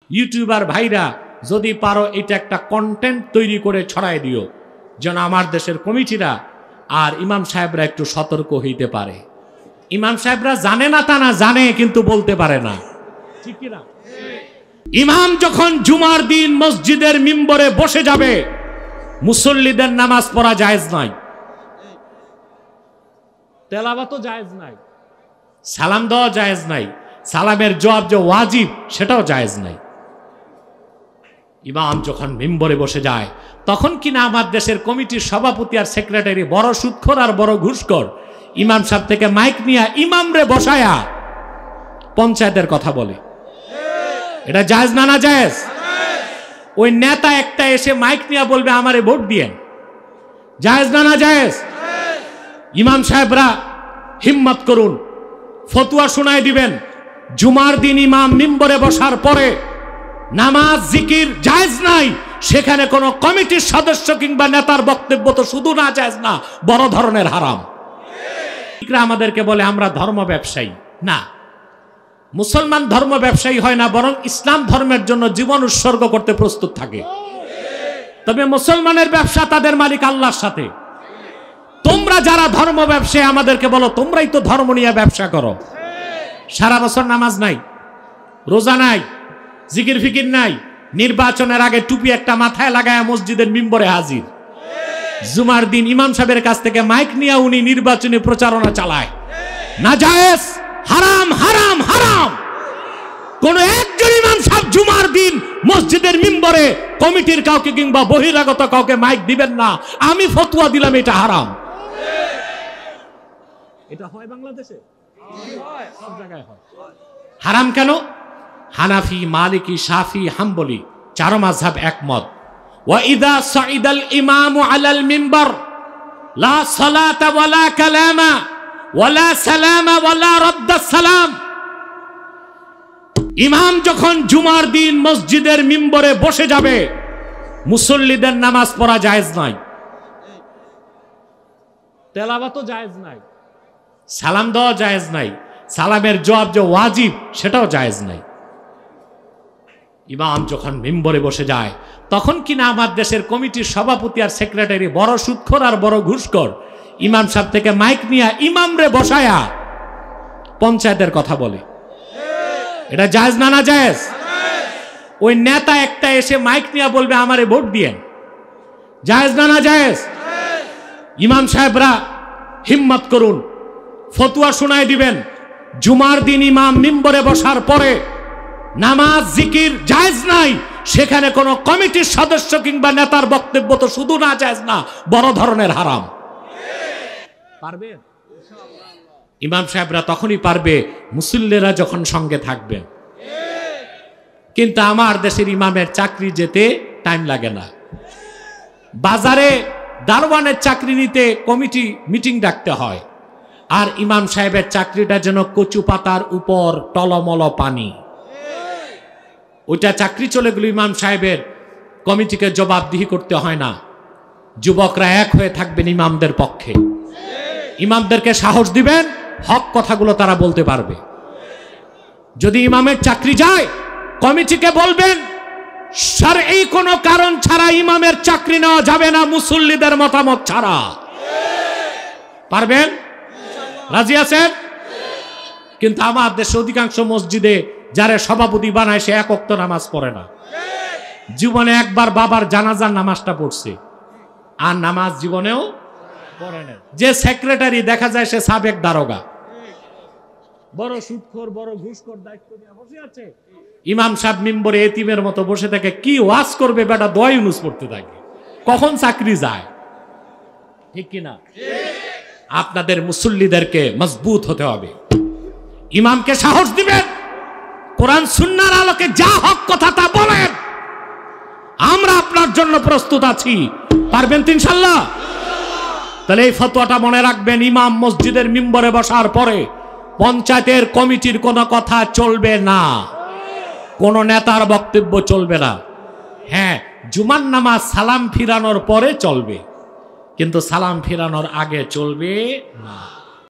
YouTuber ভাইরা যদি পারো এটা একটা কন্টেন্ট তৈরি করে ছড়াই দিও, যেন আমার দেশের কমিটিরা আর ইমাম সাহেবরা একটু সতর্ক হইতে পারে। ইমাম সাহেবরা জানে না তা না, জানে কিন্তু বলতে পারে না, ঠিক কি না? ইমাম যখন জুমার দিন মসজিদের মিম্বরে বসে যাবে, মুসল্লিদের নামাজ পড়া জায়েজ নাই, তেলাওয়াতও জায়েজ নাই, সালাম দেওয়া জায়েজ নাই, সালামের জবাব যে ওয়াজিব সেটাও জায়েজ নাই। ইমাম যখন মিম্বরে বসে যায় তখন কিনা আমার দেশের কমিটির সভাপতি আর সেক্রেটারি বড় সুদখোর আর বড় ঘুষখোর ইমাম সাহেব থেকে মাইক নিয়ে ইমামরে বসায়া পঞ্চায়েতের কথা বলে। এটা জায়েজ না? না জায়েজ? ওই নেতা একটা এসে মাইক নিয়ে বলবে আমারে ভোট দিয়েন, জায়েজ না? না জায়েজ? ইমাম সাহেবরা হিম্মত করুন, ফতুয়া শোনায় দিবেন, জুমার দিন ইমাম মিম্বরে বসার পরে নামাজ জিকির জায়েজ নাই, সেখানে কোনো কমিটির সদস্য কিংবা নেতার বক্তব্য তো শুধু না জায়েজ না, বড় ধরনের হারাম। আমাদেরকে বলে আমরা ধর্ম ব্যবসায়ী। না, মুসলমান ধর্ম ব্যবসায়ী হয় না, বরং ইসলাম ধর্মের জন্য জীবন উৎসর্গ করতে প্রস্তুত থাকে। তবে মুসলমানের ব্যবসা তাদের মালিক আল্লাহর সাথে। তোমরা যারা ধর্ম ব্যবসায়ী আমাদেরকে বলো তোমরাই তো ধর্ম নিয়ে ব্যবসা করো। সারা বছর নামাজ নাই, রোজা নাই, জিকির ফিকির নাই, নির্বাচনের আগে টুপি একটা মাথায় লাগায় মসজিদের মিম্বরে হাজির, জুমার দিন ইমাম সাহেবের কাছ থেকে মাইক নিয়ে উনি নির্বাচনী প্রচারণা চালায়। না জায়েজ, হারাম হারাম হারাম। কোন একজন ইমাম সাহেব জুমার দিন মসজিদের মিম্বরে কমিটির কাউকে কিংবা বহিরাগত কাউকে মাইক দিবেন না। আমি ফতোয়া দিলাম এটা হারাম। এটা হয় বাংলাদেশে, সব জায়গায় হয়। হারাম কেন? হানাফি, মালিকি, শাফি, হাম্বলি চার মাযহাব একমত। ওয়া ইযা সাইদাল ইমামু আলাল মিম্বার লা সালাতা ওয়ালা কালামা ওয়ালা সালামা ওয়ালা রাদ্দাস সালাম। ইমাম যখন জুমার দিন মসজিদের মিম্বরে বসে যাবে, মুসল্লিদের নামাজ পড়া জায়েজ নাই, তেলাওয়াতও জায়েজ নাই, সালাম দেওয়া জায়েজ নাই, সালামের জবাব যে ওয়াজিব সেটাও জায়েজ নাই। ইমাম যখন মিম্বরে বসে যায় তখন কিনা আমার দেশের কমিটির সভাপতি আর সেক্রেটারি বড় সুদখোর আর বড় ঘুষখোর ইমাম সাহেব থেকে মাইক নিয়ে ইমামরে বসায়া পঞ্চায়েতের কথা বলে। এটা জায়েজ না? না জায়েজ? ওই নেতা একটা এসে মাইক নিয়ে বলবে আমারে ভোট দিয়েন, জায়েজ না? না জায়েজ? ইমাম সাহেবরা হিম্মত করুন, ফতুয়া শোনায় দিবেন, জুমার দিন ইমাম মিম্বরে বসার পরে নামাজ জিকির জায়েজ নাই, সেখানে কোনো কমিটির সদস্য কিংবা নেতার বক্তব্য তো শুধু না জায়েজ না, বড় ধরনের হারাম। পারবে? ইমাম সাহেবরা তখনই পারবে মুসল্লিরা যখন সঙ্গে থাকবেন। কিন্তু আমার দেশের ইমামের চাকরি যেতে টাইম লাগে না। বাজারে দারওয়ানের চাকরি নিতে কমিটি মিটিং ডাকতে হয়, আর ইমাম সাহেবের চাকরিটা যেন কচু পাতার উপর টলমল পানি। ওইটা চাকরি চলে গেল, ইমাম সাহেবের কমিটিকে জবাবদিহি করতে হয় না। যুবকরা এক হয়ে থাকবেন ইমামদের পক্ষে, ইমামদেরকে সাহস দিবেন, হক কথাগুলো তারা বলতে পারবে। যদি ইমামের চাকরি যায়, কমিটিকে বলবেন শারঈ কোনো কারণ ছাড়া ইমামের চাকরি নেওয়া যাবে না, মুসল্লিদের মতামত ছাড়া। পারবেন? রাজি আছেন? কিন্তু আমার দেশে অধিকাংশ মসজিদে যারা সভাপতি বানায় সে এক ওয়াক্ত নামাজ পড়ে না। জীবনে একবার বাবার জানাজার নামাজটা পড়ছে, আর নামাজ জীবনেও পড়ে না। যে সেক্রেটারি দেখা যায় সে সাবেক দারোগা, বড় সুদখোর বড় ঘুষখোর, দায়িত্ব নিয়ে বসে আছে। ইমাম সাহেব মিম্বরে এতিমের মতো বসে থাকে, কি ওয়াজ করবে বেটা, দোয়া ইউনুস পড়তে থাকে, কখন চাকরি যায়। ঠিক কিনা? আপনাদের মুসল্লিদেরকে মজবুত হতে হবে, ইমামকে সাহস দিবেন, কোরআন সুন্নাহর আলোকে যা হক কথা তা বলেন, আমরা আপনার জন্য প্রস্তুত আছি। পারবেন তো ইনশাআল্লাহ? তাহলে এই ফতোয়াটা মনে রাখবেন, ইমাম মসজিদের মিম্বরে বসার পরে পঞ্চায়েতের কমিটির কোনো কথা চলবে না, কোন নেতার বক্তব্য চলবে না। হ্যাঁ, জুমার নামাজ সালাম ফিরানোর পরে চলবে, কিন্তু সালাম ফিরানোর আগে চলবে না।